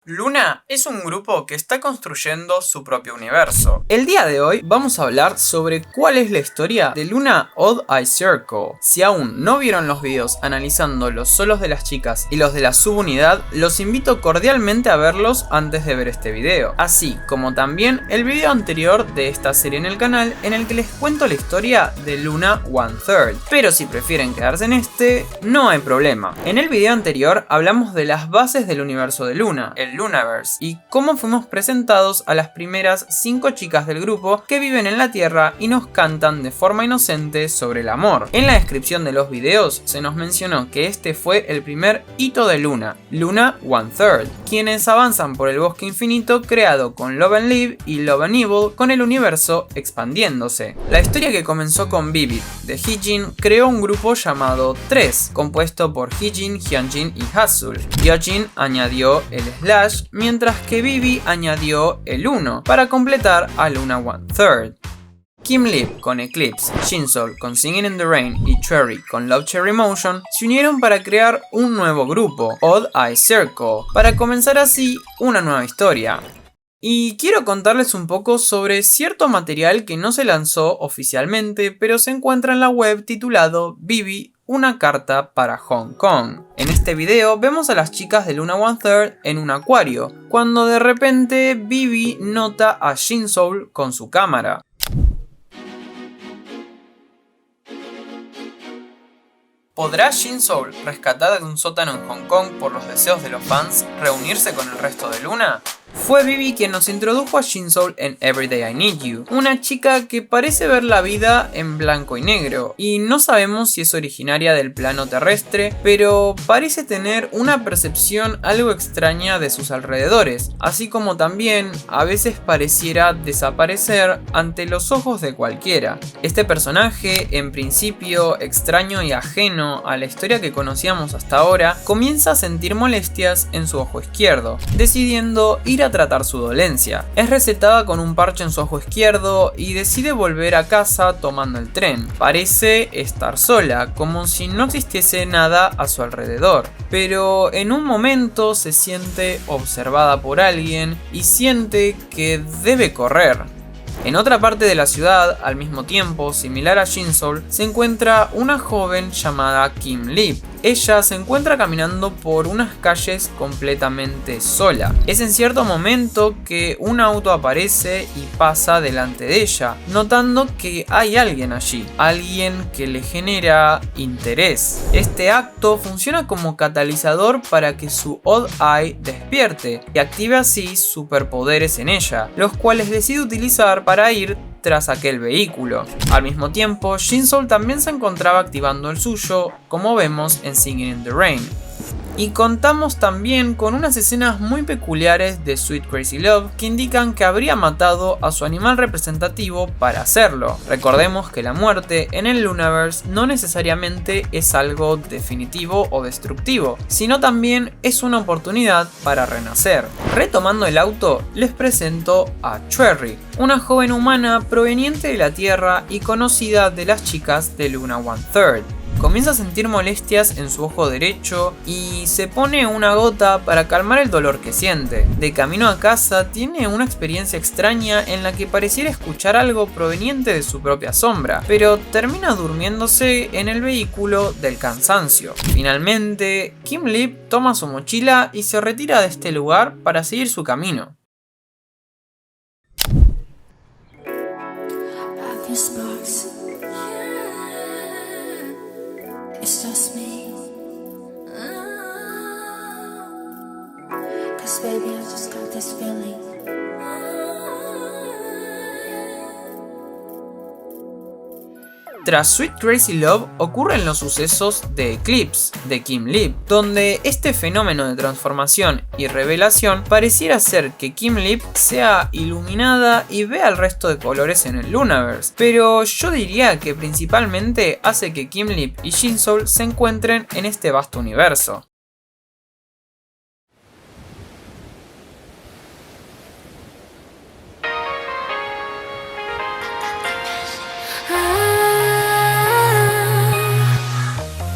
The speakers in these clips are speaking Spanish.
LOONA es un grupo que está construyendo su propio universo. El día de hoy vamos a hablar sobre cuál es la historia de LOONA Odd Eye Circle. Si aún no vieron los videos analizando los solos de las chicas y los de la subunidad, los invito cordialmente a verlos antes de ver este video, así como también el video anterior de esta serie en el canal en el que les cuento la historia de LOONA One Third. Pero si prefieren quedarse en este, no hay problema. En el video anterior hablamos de las bases del universo de LOONA, el Loonaverse, y cómo fuimos presentados a las primeras 5 chicas del grupo que viven en la Tierra y nos cantan de forma inocente sobre el amor. En la descripción de los videos se nos mencionó que este fue el primer hito de LOONA, LOONA One Third, quienes avanzan por el bosque infinito creado con Love and Live y Love and Evil, con el universo expandiéndose. La historia que comenzó con Vivid de Heejin creó un grupo llamado 3, compuesto por Heejin, Hyunjin y Hasul. Hyojin añadió el Slash, mientras que Vivi añadió el 1 para completar a LOONA One Third. Kim Lip con Eclipse, Jinsol con Singing in the Rain y Cherry con Love Cherry Motion se unieron para crear un nuevo grupo, Odd Eye Circle, para comenzar así una nueva historia. Y quiero contarles un poco sobre cierto material que no se lanzó oficialmente, pero se encuentra en la web titulado Vivi, una carta para Hong Kong. En este video vemos a las chicas de LOONA One Third en un acuario, cuando de repente Vivi nota a Jinsol con su cámara. ¿Podrá Jinsol, rescatada de un sótano en Hong Kong por los deseos de los fans, reunirse con el resto de LOONA? Fue Vivi quien nos introdujo a Jinsol en Everyday I Need You, una chica que parece ver la vida en blanco y negro, y no sabemos si es originaria del plano terrestre, pero parece tener una percepción algo extraña de sus alrededores, así como también a veces pareciera desaparecer ante los ojos de cualquiera. Este personaje, en principio extraño y ajeno a la historia que conocíamos hasta ahora, comienza a sentir molestias en su ojo izquierdo, decidiendo ir a tratar su dolencia. Es recetada con un parche en su ojo izquierdo y decide volver a casa tomando el tren. Parece estar sola, como si no existiese nada a su alrededor, pero en un momento se siente observada por alguien y siente que debe correr. En otra parte de la ciudad, al mismo tiempo, similar a Jinsol, se encuentra una joven llamada Kim Lip. Ella se encuentra caminando por unas calles completamente sola. Es en cierto momento que un auto aparece y pasa delante de ella, notando que hay alguien allí, alguien que le genera interés. Este acto funciona como catalizador para que su Odd Eye despierte y active así superpoderes en ella, los cuales decide utilizar para ir tras aquel vehículo. Al mismo tiempo, Jinsol también se encontraba activando el suyo, como vemos en Singing in the Rain. Y contamos también con unas escenas muy peculiares de Sweet Crazy Love que indican que habría matado a su animal representativo para hacerlo. Recordemos que la muerte en el Loonaverse no necesariamente es algo definitivo o destructivo, sino también es una oportunidad para renacer. Retomando el auto, les presento a Cherry, una joven humana proveniente de la Tierra y conocida de las chicas de LOONA One Third. Comienza a sentir molestias en su ojo derecho y se pone una gota para calmar el dolor que siente. De camino a casa tiene una experiencia extraña en la que pareciera escuchar algo proveniente de su propia sombra, pero termina durmiéndose en el vehículo del cansancio. Finalmente, Kim Lip toma su mochila y se retira de este lugar para seguir su camino. It's just me. 'Cause baby, I just got this feeling. Tras Sweet Crazy Love ocurren los sucesos de Eclipse de Kim Lip, donde este fenómeno de transformación y revelación pareciera ser que Kim Lip sea iluminada y vea el resto de colores en el Loonaverse, pero yo diría que principalmente hace que Kim Lip y Jinsol se encuentren en este vasto universo.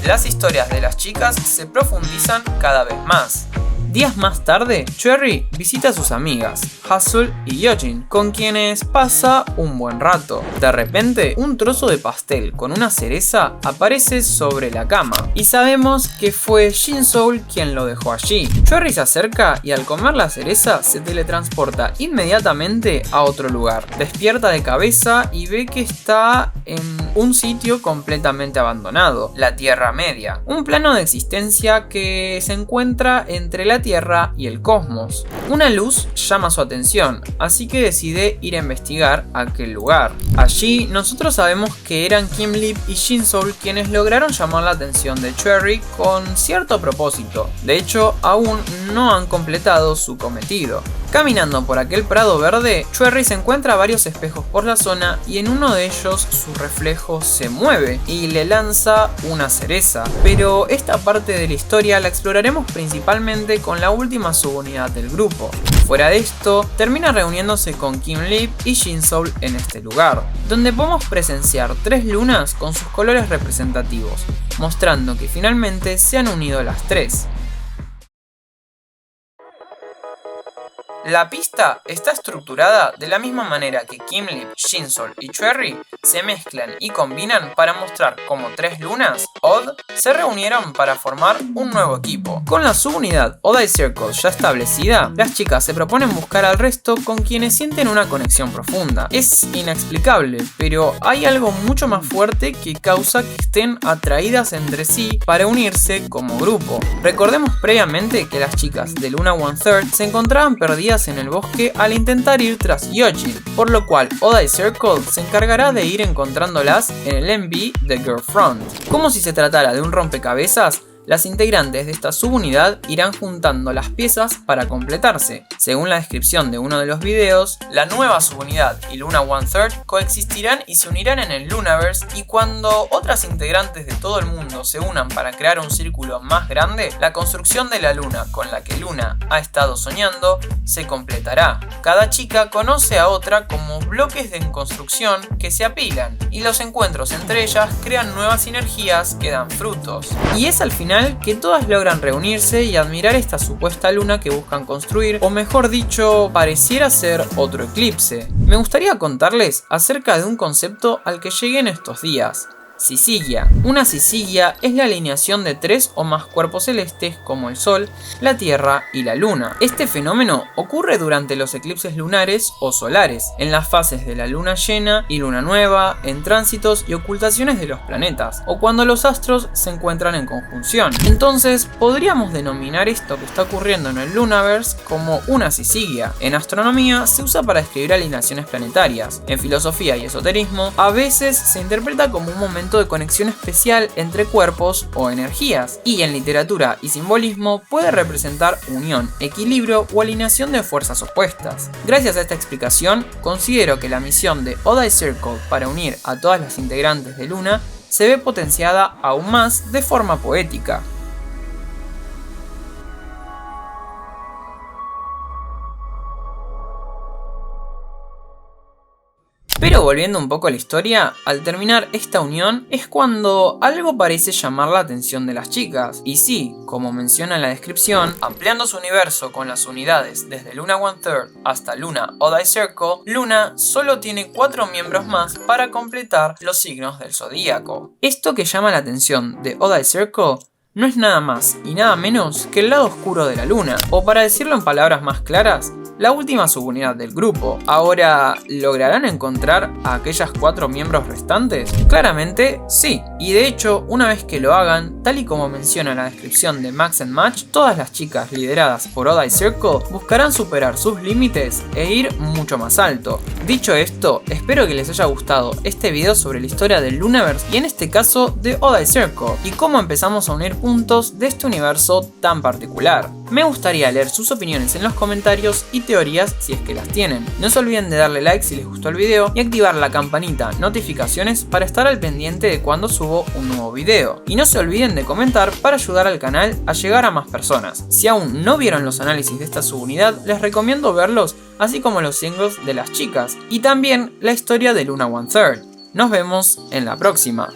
Las historias de las chicas se profundizan cada vez más. Días más tarde, Cherry visita a sus amigas, Hustle y Hyojin, con quienes pasa un buen rato. De repente, un trozo de pastel con una cereza aparece sobre la cama, y sabemos que fue Shin-Soul quien lo dejó allí. Cherry se acerca y al comer la cereza se teletransporta inmediatamente a otro lugar. Despierta de cabeza y ve que está en un sitio completamente abandonado, la Tierra Media, un plano de existencia que se encuentra entre la Tierra y el cosmos. Una luz llama su atención, así que decide ir a investigar aquel lugar. Allí nosotros sabemos que eran Kim Lip y Shin-Soul quienes lograron llamar la atención de Cherry con cierto propósito. De hecho, aún no han completado su cometido. Caminando por aquel prado verde, Cherry se encuentra varios espejos por la zona y en uno de ellos su reflejo se mueve y le lanza una cereza. Pero esta parte de la historia la exploraremos principalmente con la última subunidad del grupo. Fuera de esto, termina reuniéndose con Kim Lip y Shin-Soul en este lugar, donde podemos presenciar 3 lunas con sus colores representativos, mostrando que finalmente se han unido las 3. La pista está estructurada de la misma manera que Kim Lip, Shin-Soul y Cherry se mezclan y combinan para mostrar cómo 3 lunas, Odd, se reunieron para formar un nuevo equipo. Con la subunidad Odd Eye Circle ya establecida, las chicas se proponen buscar al resto con quienes sienten una conexión profunda. Es inexplicable, pero hay algo mucho más fuerte que causa que estén atraídas entre sí para unirse como grupo. Recordemos previamente que las chicas de Luna One Third se encontraban perdidas en el bosque al intentar ir tras Hyojin, por lo cual Odd Eye Circle se encargará de ir encontrándolas en el MV de Girlfront. Como si se tratara de un rompecabezas, las integrantes de esta subunidad irán juntando las piezas para completarse. Según la descripción de uno de los videos, la nueva subunidad y Luna One Third coexistirán y se unirán en el Lunaverse, y cuando otras integrantes de todo el mundo se unan para crear un círculo más grande, la construcción de la luna con la que Luna ha estado soñando se completará. Cada chica conoce a otra como bloques de construcción que se apilan, y los encuentros entre ellas crean nuevas sinergias que dan frutos. Y es al final que todas logran reunirse y admirar esta supuesta luna que buscan construir, o mejor dicho, pareciera ser otro eclipse. Me gustaría contarles acerca de un concepto al que llegué en estos días: Syzygia. Una syzygia es la alineación de 3 o más cuerpos celestes como el Sol, la Tierra y la Luna. Este fenómeno ocurre durante los eclipses lunares o solares, en las fases de la luna llena y luna nueva, en tránsitos y ocultaciones de los planetas, o cuando los astros se encuentran en conjunción. Entonces, podríamos denominar esto que está ocurriendo en el Lunaverse como una syzygia. En astronomía se usa para describir alineaciones planetarias. En filosofía y esoterismo, a veces se interpreta como un momento de conexión especial entre cuerpos o energías, y en literatura y simbolismo puede representar unión, equilibrio o alineación de fuerzas opuestas. Gracias a esta explicación, considero que la misión de Odd Eye Circle para unir a todas las integrantes de Luna se ve potenciada aún más de forma poética. Pero volviendo un poco a la historia, al terminar esta unión es cuando algo parece llamar la atención de las chicas. Y sí, como menciona en la descripción, ampliando su universo con las unidades desde Luna One Third hasta Luna Odd Eye Circle, Luna solo tiene 4 miembros más para completar los signos del zodíaco. Esto que llama la atención de Odd Eye Circle no es nada más y nada menos que el lado oscuro de la luna, o para decirlo en palabras más claras, la última subunidad del grupo. Ahora, ¿lograrán encontrar a aquellas 4 miembros restantes? Claramente sí, y de hecho, una vez que lo hagan, tal y como menciona la descripción de Max and Match, todas las chicas lideradas por Odd Eye Circle buscarán superar sus límites e ir mucho más alto. Dicho esto, espero que les haya gustado este video sobre la historia del Lunaverse y en este caso de Odd Eye Circle, y cómo empezamos a unir puntos de este universo tan particular. Me gustaría leer sus opiniones en los comentarios y teorías si es que las tienen. No se olviden de darle like si les gustó el video y activar la campanita notificaciones para estar al pendiente de cuando subo un nuevo video. Y no se olviden de comentar para ayudar al canal a llegar a más personas. Si aún no vieron los análisis de esta subunidad, les recomiendo verlos, así como los singles de las chicas y también la historia de Luna One Third. Nos vemos en la próxima.